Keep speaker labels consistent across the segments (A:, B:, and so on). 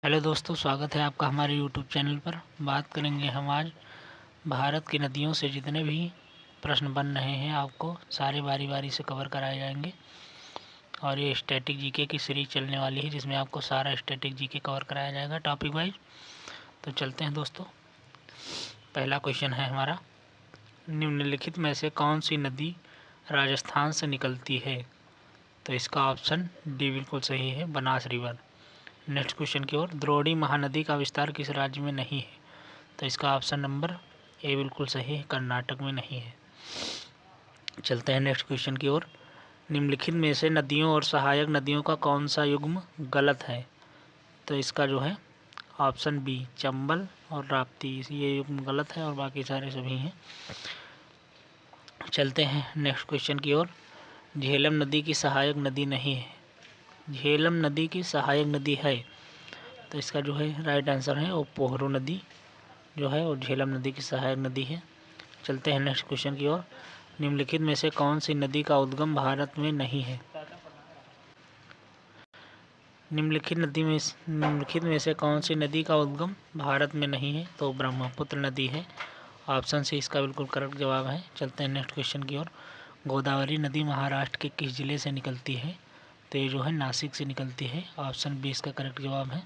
A: Hello दोस्तों, स्वागत है आपका हमारे यूट्यूब चैनल पर। बात करेंगे हम आज भारत की नदियों से जितने भी प्रश्न बन रहे हैं आपको सारे बारी बारी से कवर कराए जाएंगे। और ये स्टैटिक जीके की सीरीज चलने वाली है जिसमें आपको सारा स्टैटिक जीके कवर कराया जाएगा टॉपिक वाइज। तो चलते हैं दोस्तों। पहला क्वेश्चन है हमारा, निम्नलिखित में से कौन सी नदी राजस्थान से निकलती है? तो इसका ऑप्शन डी बिल्कुल सही है, बनास रिवर। नेक्स्ट क्वेश्चन की ओर, द्रोणी महानदी का विस्तार किस राज्य में नहीं है? तो इसका ऑप्शन नंबर ए बिल्कुल सही है, कर्नाटक में नहीं है। चलते हैं नेक्स्ट क्वेश्चन की ओर, निम्नलिखित में से नदियों और सहायक नदियों का कौन सा युग्म गलत है? तो इसका जो है ऑप्शन बी, चंबल और राप्ती, ये युग्म गलत है और बाकी सारे सभी हैं। चलते हैं नेक्स्ट क्वेश्चन की ओर, झेलम नदी की सहायक नदी नहीं है। झेलम नदी की सहायक नदी है, तो इसका जो है राइट आंसर है वो पोहरू नदी जो है और झेलम नदी की सहायक नदी है। चलते हैं नेक्स्ट क्वेश्चन की ओर, निम्नलिखित में से कौन सी नदी का उद्गम भारत में नहीं है? निम्नलिखित में से कौन सी नदी का उद्गम भारत में नहीं है? तो ब्रह्मपुत्र नदी है। ऑप्शन सी इसका बिल्कुल करेक्ट जवाब है। चलते हैं नेक्स्ट क्वेश्चन की ओर, गोदावरी नदी महाराष्ट्र के किस जिले से निकलती है? तो ये जो है नासिक से निकलती है। ऑप्शन बी इसका करेक्ट जवाब है।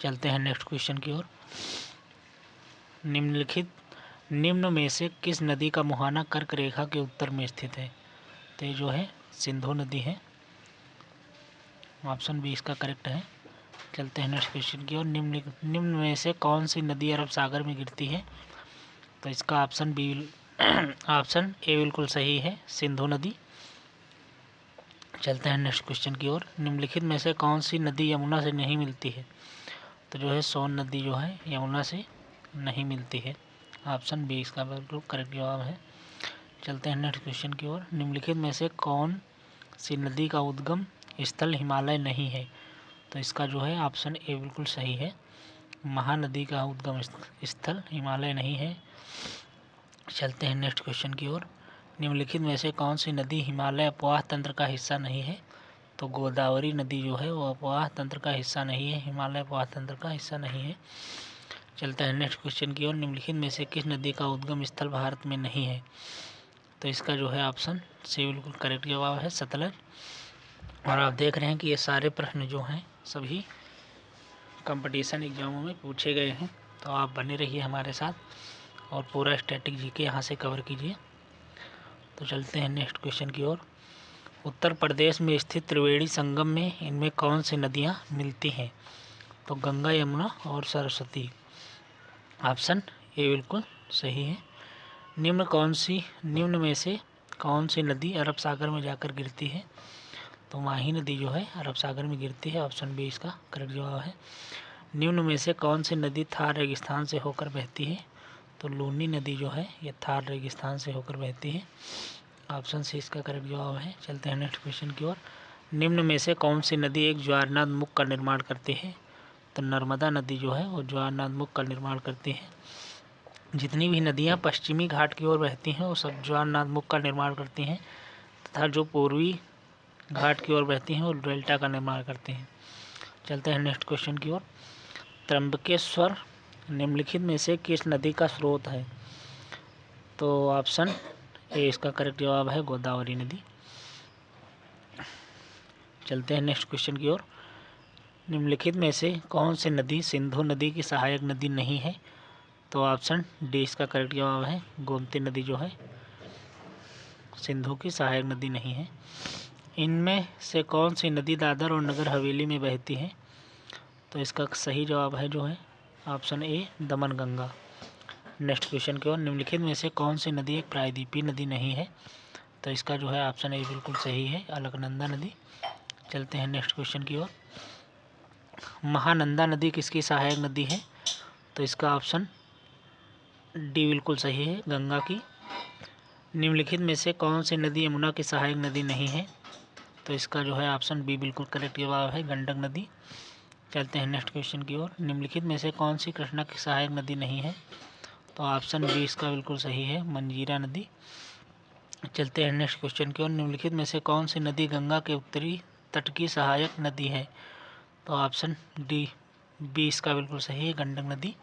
A: चलते हैं नेक्स्ट क्वेश्चन की ओर, निम्न में से किस नदी का मुहाना कर्क रेखा के उत्तर में स्थित है? तो ये जो है सिंधु नदी है। ऑप्शन बी इसका करेक्ट है। चलते हैं नेक्स्ट क्वेश्चन की ओर, निम्न में से कौन सी नदी अरब सागर में गिरती है? तो इसका ऑप्शन बी ऑप्शन ए बिल्कुल सही है, सिंधु नदी। चलते हैं नेक्स्ट क्वेश्चन की ओर, निम्नलिखित में से कौन सी नदी यमुना से नहीं मिलती है? तो जो है सोन नदी जो है यमुना से नहीं मिलती है। ऑप्शन बी इसका बिल्कुल करेक्ट जवाब है। चलते हैं नेक्स्ट क्वेश्चन की ओर, निम्नलिखित में से कौन सी नदी का उद्गम स्थल हिमालय नहीं है? तो इसका जो है ऑप्शन ए बिल्कुल सही है, महानदी का उद्गम स्थल हिमालय नहीं है। चलते हैं नेक्स्ट क्वेश्चन की ओर, निम्नलिखित में से कौन सी नदी हिमालय अपवाह तंत्र का हिस्सा नहीं है? तो गोदावरी नदी जो है वो अपवाह तंत्र का हिस्सा नहीं है, हिमालय अपवाह तंत्र का हिस्सा नहीं है। चलता है नेक्स्ट क्वेश्चन की ओर, निम्नलिखित में से किस नदी का उद्गम स्थल भारत में नहीं है? तो इसका जो है ऑप्शन सी बिल्कुल करेक्ट जवाब है, सतलज। और आप देख रहे हैं कि ये सारे प्रश्न जो हैं सभी कंपटीशन एग्जामों में पूछे गए हैं, तो आप बने रहिए हमारे साथ और पूरा स्टैटिक जीके यहाँ से कवर कीजिए। तो चलते हैं नेक्स्ट क्वेश्चन की ओर, उत्तर प्रदेश में स्थित त्रिवेणी संगम में इनमें कौन सी नदियाँ मिलती हैं? तो गंगा, यमुना और सरस्वती। ऑप्शन ए बिल्कुल सही है। निम्न में से कौन सी नदी अरब सागर में जाकर गिरती है? तो माही नदी जो है अरब सागर में गिरती है। ऑप्शन बी इसका करेक्ट जवाब है। निम्न में से कौन सी नदी थार रेगिस्तान से होकर बहती है? तो लूनी नदी जो है ये थार रेगिस्तान से होकर बहती है। ऑप्शन सी इसका करेक्ट जवाब है। चलते हैं नेक्स्ट क्वेश्चन की ओर, निम्न में से कौन सी नदी एक ज्वारनाद मुख का निर्माण करती है? तो नर्मदा नदी जो है वो ज्वारनाद मुख का निर्माण करती है। जितनी भी नदियाँ पश्चिमी घाट की ओर बहती हैं वो सब ज्वारनाद मुख का निर्माण करती हैं, तथा जो पूर्वी घाट की ओर बहती हैं वो डेल्टा का निर्माण करती हैं। चलते हैं नेक्स्ट क्वेश्चन की ओर, त्र्यंबकेश्वर निम्नलिखित में से किस नदी का स्रोत है? तो ऑप्शन ए इसका करेक्ट जवाब है, गोदावरी नदी। चलते हैं नेक्स्ट क्वेश्चन की ओर, निम्नलिखित में से कौन सी नदी सिंधु नदी की सहायक नदी नहीं है? तो ऑप्शन डी इसका करेक्ट जवाब है, गोमती नदी जो है सिंधु की सहायक नदी नहीं है। इनमें से कौन सी नदी दादर और नगर हवेली में बहती है? तो इसका सही जवाब है जो है option A, Daman Ganga. Next question की ओर, निम्नलिखित में से कौन सी नदी एक प्रायद्वीपीय नदी नहीं है? तो इसका जो है ऑप्शन ए बिल्कुल सही है, अलकनंदा नदी। चलते हैं नेक्स्ट क्वेश्चन की ओर, महानंदा नदी किसकी सहायक नदी है? तो इसका ऑप्शन डी बिल्कुल सही है, गंगा की। निम्नलिखित में से कौन सी नदी यमुना की सहायक नदी नहीं है? तो इसका जो है ऑप्शन बी बिल्कुल करेक्ट जवाब है, गंडक नदी। चलते हैं नेक्स्ट क्वेश्चन की ओर, निम्नलिखित में से कौन सी कृष्णा की सहायक नदी नहीं है? तो ऑप्शन बी इसका बिल्कुल सही है, मंजीरा नदी। चलते हैं नेक्स्ट क्वेश्चन की ओर, निम्नलिखित में से कौन सी नदी गंगा के उत्तरी तट की सहायक नदी है? तो ऑप्शन डी बी इसका बिल्कुल सही है, गंडक नदी।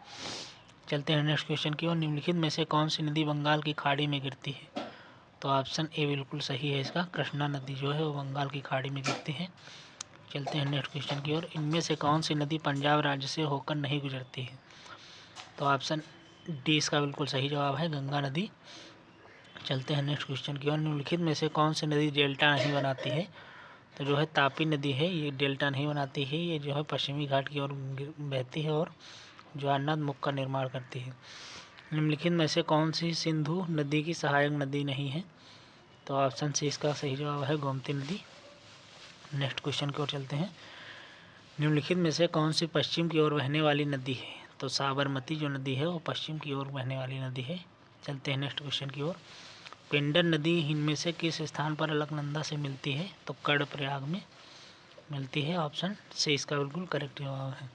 A: चलते हैं नेक्स्ट क्वेश्चन की ओर। निम्नलिखित में से कौन सी नदी बंगाल की खाड़ी में गिरती है? तो ऑप्शन ए बिल्कुल सही है इसका, कृष्णा नदी जो है वो बंगाल की खाड़ी में गिरती है। चलते हैं नेक्स्ट क्वेश्चन की ओर। इनमें से कौन सी नदी पंजाब राज्य से होकर नहीं गुजरती है? तो ऑप्शन डी इसका बिल्कुल सही जवाब है, गंगा नदी। चलते हैं नेक्स्ट क्वेश्चन की ओर। निम्नलिखित में से कौन सी नदी डेल्टा नहीं बनाती है? तो जो है तापी नदी है, ये डेल्टा नहीं बनाती है, ये जो है पश्चिमी घाट की ओर बहती है और ज्वारनाथ मुख का निर्माण करती है। निम्नलिखित में से कौन सी सिंधु नदी की सहायक नदी नहीं है? तो ऑप्शन सी इसका सही जवाब है, गोमती नदी। नेक्स्ट क्वेश्चन की ओर चलते हैं। निम्नलिखित में से कौन सी पश्चिम की ओर बहने वाली नदी है? तो साबरमती जो नदी है वो पश्चिम की ओर बहने वाली नदी है। चलते हैं नेक्स्ट क्वेश्चन की ओर। पिंडर नदी इनमें से किस स्थान पर अलकनंदा से मिलती है? तो कर्णप्रयाग में मिलती है। ऑप्शन सी इसका बिल्कुल करेक्ट जवाब है।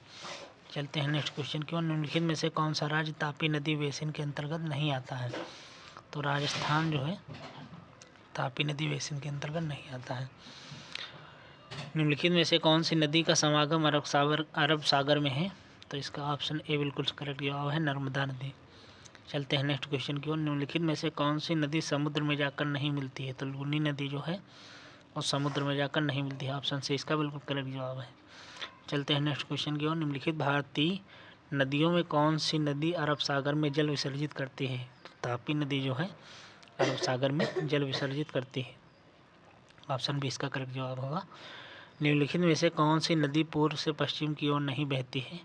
A: चलते हैं नेक्स्ट क्वेश्चन की ओर। निम्नलिखित में से कौन सा राज्य तापी नदी बेसिन के अंतर्गत नहीं आता है? तो राजस्थान जो है तापी नदी बेसिन के अंतर्गत नहीं आता है। निम्नलिखित में से कौन सी नदी का समागम अरब सागर में है? तो इसका ऑप्शन ए बिल्कुल करेक्ट जवाब है, नर्मदा नदी। चलते हैं नेक्स्ट क्वेश्चन की ओर। निम्नलिखित में से कौन सी नदी समुद्र में जाकर नहीं मिलती है? तो लूनी नदी जो है और समुद्र में जाकर नहीं मिलती है। ऑप्शन सी इसका बिल्कुल करेक्ट जवाब है। चलते हैं नेक्स्ट क्वेश्चन की ओर। निम्नलिखित भारतीय नदियों में कौन सी नदी अरब सागर में जल विसर्जित करती है? तो तापी नदी जो है अरब सागर में जल विसर्जित करती है। ऑप्शन बी इसका करेक्ट जवाब होगा। निम्नलिखित में से कौन सी नदी पूर्व से पश्चिम की ओर नहीं बहती है?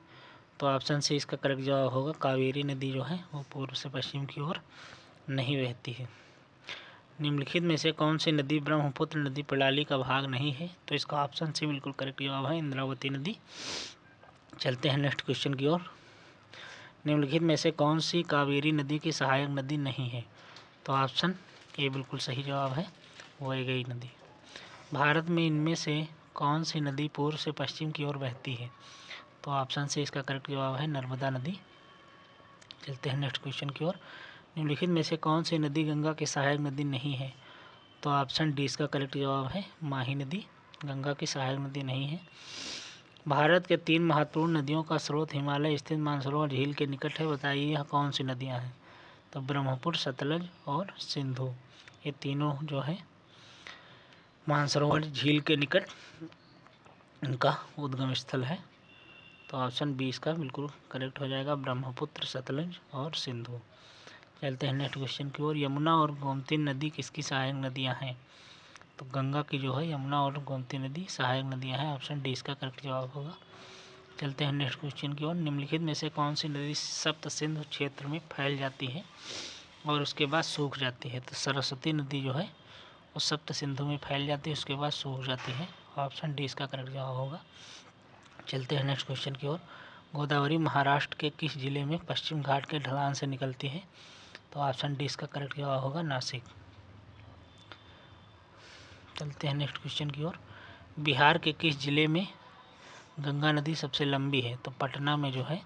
A: तो ऑप्शन सी इसका करेक्ट जवाब होगा, कावेरी नदी जो है वो पूर्व से पश्चिम की ओर नहीं बहती है। निम्नलिखित में से कौन सी नदी ब्रह्मपुत्र नदी प्रणाली का भाग नहीं है? तो इसका ऑप्शन सी बिल्कुल करेक्ट जवाब है, इंद्रावती नदी। चलते हैं नेक्स्ट क्वेश्चन की ओर। निम्नलिखित में से कौन सी कावेरी नदी की सहायक नदी नहीं है? तो ऑप्शन ए बिल्कुल सही जवाब है, वैगई नदी। भारत में इनमें से कौन सी नदी पूर्व से पश्चिम की ओर बहती है? तो ऑप्शन से इसका करेक्ट जवाब है, नर्मदा नदी। चलते हैं नेक्स्ट क्वेश्चन की ओर। निम्नलिखित में से कौन सी नदी गंगा की सहायक नदी नहीं है? तो ऑप्शन डी इसका करेक्ट जवाब है, माही नदी, गंगा की सहायक नदी नहीं है। भारत के 3 महत्वपूर्ण नदियों का स्रोत हिमालय स्थित मानसरोवर झील के निकट है, बताइए यह कौन सी नदियाँ हैं? तो ब्रह्मपुत्र, सतलज और सिंधु, ये तीनों जो है मानसरोवर झील के निकट इनका उद्गम स्थल है। तो ऑप्शन बी इसका बिल्कुल करेक्ट हो जाएगा, ब्रह्मपुत्र, सतलज और सिंधु। चलते हैं नेक्स्ट क्वेश्चन की ओर। यमुना और गोमती नदी किसकी सहायक नदियां हैं? तो गंगा की जो है यमुना और गोमती नदी सहायक नदियां हैं। ऑप्शन डी इसका करेक्ट जवाब होगा। चलते हैं नेक्स्ट क्वेश्चन की ओर। निम्नलिखित में से कौन सी नदी सप्त सिंधु क्षेत्र में फैल जाती है और उसके बाद सूख जाती है? तो सरस्वती नदी जो है वो सप्त सिंधु में फैल जाती है, उसके बाद सूख जाती है। ऑप्शन डी इसका करेक्ट जवाब होगा। चलते हैं नेक्स्ट क्वेश्चन की ओर। गोदावरी महाराष्ट्र के किस जिले में पश्चिम घाट के ढलान से निकलती है? तो ऑप्शन डी इसका करेक्ट जवाब होगा, नासिक। चलते हैं नेक्स्ट क्वेश्चन की ओर। बिहार के किस जिले में गंगा नदी सबसे लंबी है? तो पटना में जो है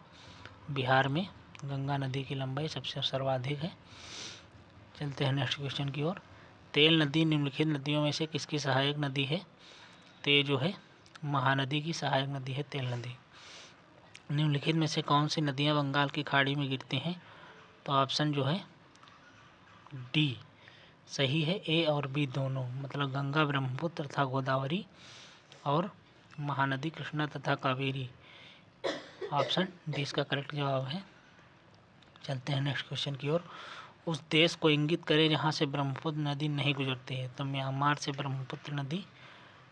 A: बिहार में गंगा नदी की लंबाई सबसे सर्वाधिक है। चलते हैं नेक्स्ट क्वेश्चन की ओर। तेल नदी निम्नलिखित नदियों में से किसकी सहायक नदी है? तो ये जो है महानदी की सहायक नदी है, तेल नदी। निम्नलिखित में से कौन सी नदियाँ बंगाल की खाड़ी में गिरती हैं? तो ऑप्शन जो है डी सही है, ए और बी दोनों, मतलब गंगा, ब्रह्मपुत्र तथा गोदावरी और महानदी कृष्णा तथा कावेरी। ऑप्शन डी इसका करेक्ट जवाब है। चलते हैं नेक्स्ट क्वेश्चन की ओर। उस देश को इंगित करें जहां से ब्रह्मपुत्र नदी नहीं गुजरती है। तो म्यांमार से ब्रह्मपुत्र नदी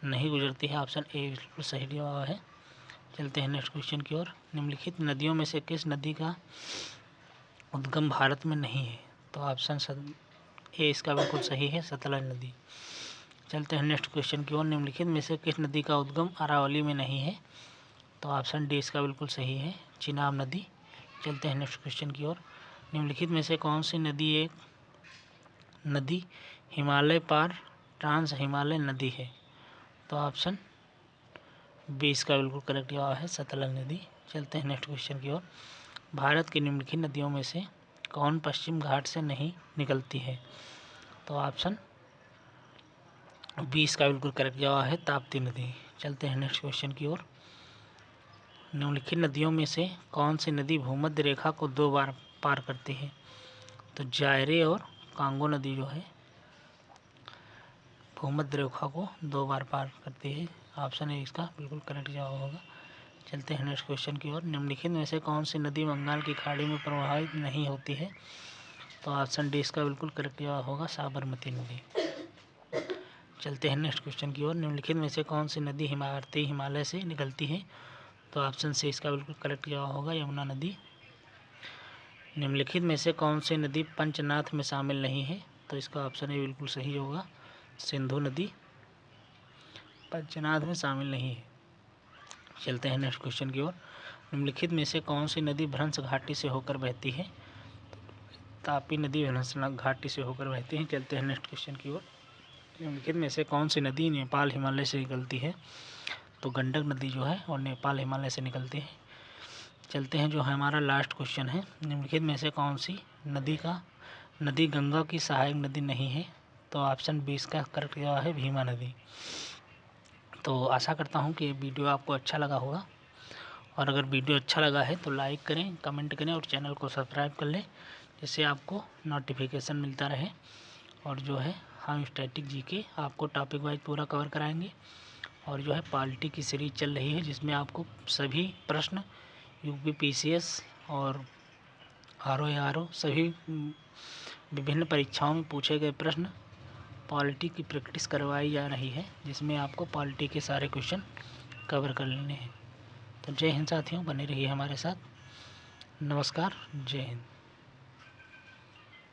A: नहीं गुजरती है। ऑप्शन ए बिल्कुल सही जवाब है। चलते हैं नेक्स्ट क्वेश्चन की ओर। निम्नलिखित नदियों में से किस नदी का उद्गम भारत में नहीं है? तो ऑप्शन ए इसका बिल्कुल सही है, सतलज नदी। चलते हैं नेक्स्ट क्वेश्चन की ओर। निम्नलिखित में से किस नदी का उद्गम अरावली में नहीं है? तो ऑप्शन डी इसका बिल्कुल सही है, चिनाब नदी। चलते हैं नेक्स्ट क्वेश्चन की ओर। निम्नलिखित में से कौन सी नदी हिमालय पार ट्रांस हिमालय नदी है? तो ऑप्शन बी इसका बिल्कुल करेक्ट जवाब है, सतलज नदी। चलते हैं नेक्स्ट क्वेश्चन की ओर। भारत की निम्नलिखित नदियों में से कौन पश्चिम घाट से नहीं निकलती है? तो ऑप्शन बी इसका बिल्कुल करेक्ट जवाब है, ताप्ती नदी। चलते हैं नेक्स्ट क्वेश्चन की ओर। निम्नलिखित नदियों में से कौन सी नदी भूमध्य रेखा को 2 बार पार करती है? तो जायरे और कांगो नदी जो है भूमध्य रेखा को 2 बार पार करती है। ऑप्शन ए इसका बिल्कुल करेक्ट जवाब होगा। चलते हैं नेक्स्ट क्वेश्चन की ओर। निम्नलिखित में से कौन सी नदी बंगाल की खाड़ी में प्रवाहित नहीं होती है? तो ऑप्शन डी इसका बिल्कुल करेक्ट जवाब होगा, साबरमती नदी। चलते हैं नेक्स्ट क्वेश्चन की ओर। निम्नलिखित में से कौन सी नदी भारतीय हिमालय से निकलती है? तो ऑप्शन सी इसका बिल्कुल करेक्ट जवाब होगा, यमुना नदी। निम्नलिखित में से कौन सी नदी पंचनाथ में शामिल नहीं है? तो इसका ऑप्शन ए बिल्कुल सही होगा, सिंधु नदी पंचनाथ में शामिल नहीं है। चलते हैं नेक्स्ट क्वेश्चन की ओर। निम्नलिखित में से कौन सी नदी भ्रंश घाटी से होकर बहती है? तापी नदी भ्रंश घाटी से होकर बहती है। चलते हैं नेक्स्ट क्वेश्चन की ओर। निम्नलिखित में से कौन सी नदी नेपाल हिमालय से निकलती है? तो गंडक नदी जो है और नेपाल हिमालय से निकलती है। चलते हैं जो हमारा लास्ट क्वेश्चन है। निम्नलिखित में से कौन सी नदी गंगा की सहायक नदी नहीं है? तो ऑप्शन बी इसका करेक्ट जवाब है, भीमा नदी। तो आशा करता हूँ कि वीडियो आपको अच्छा लगा होगा, और अगर वीडियो अच्छा लगा है तो लाइक करें, कमेंट करें और चैनल को सब्सक्राइब कर लें, जिससे आपको नोटिफिकेशन मिलता रहे। और जो है हम स्टैटिक जीके आपको टॉपिक वाइज पूरा कवर कराएंगे, और जो है पॉलिटी की सीरीज चल रही है जिसमें आपको सभी प्रश्न यूपी पीसीएस और आरओ सभी विभिन्न परीक्षाओं में पूछे गए प्रश्न पॉलिटी की प्रैक्टिस करवाई जा रही है, जिसमें आपको पॉलिटी के सारे क्वेश्चन कवर कर लेने हैं। तो जय हिंद साथियों, बने रहिए हमारे साथ। नमस्कार, जय हिंद।